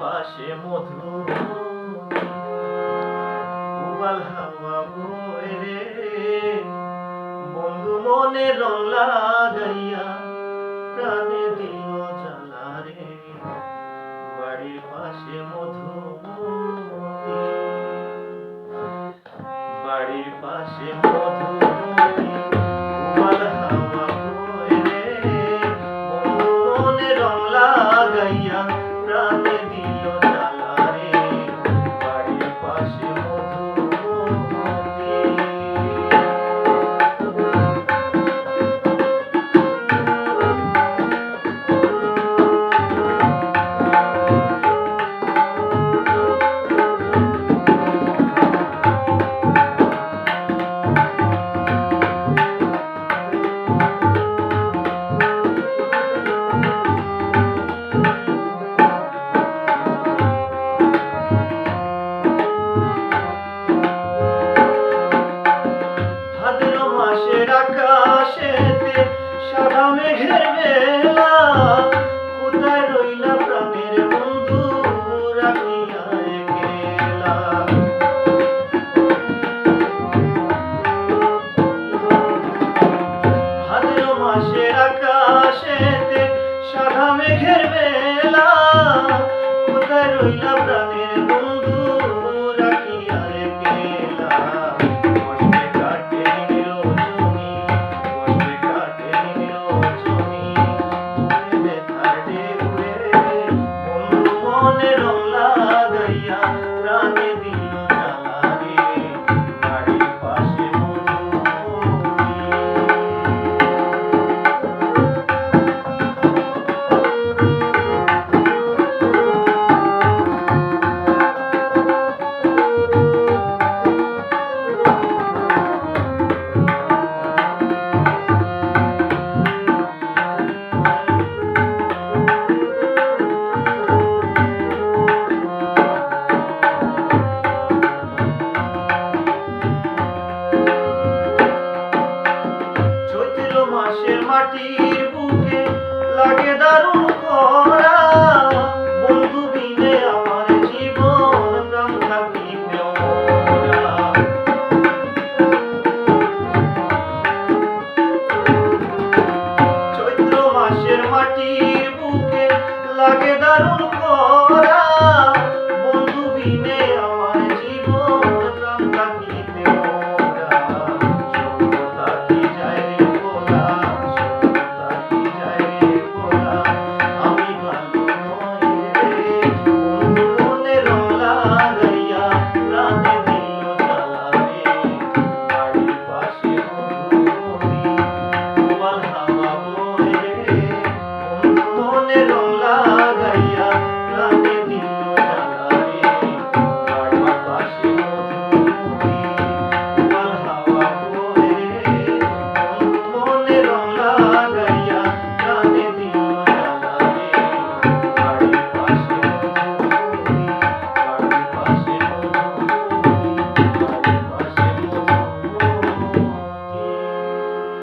পাশে মধু উবাল হাওয়া বয় রে বন্ধু মনে রং লাগাইয়া প্রাণে দিল জ্বালা রে বাড়ির পাশে মধুমতি বাড়ির পাশে মধুমতি উবাল হাওয়া বয় রে বন্ধু মনে রং লাগাইয়া প্রাণে দিল জ্বালা রে বাড়ির পাশে মধুমতি মাসের আকাশেতে সাদা মেঘের বেলা কোথায় রইলা প্রাণের বন্ধু রাখিয়া গেলা ভাদ্র মাসের আকাশেতে সাদা মেঘের বেলা কোথায় রইলা প্রাণ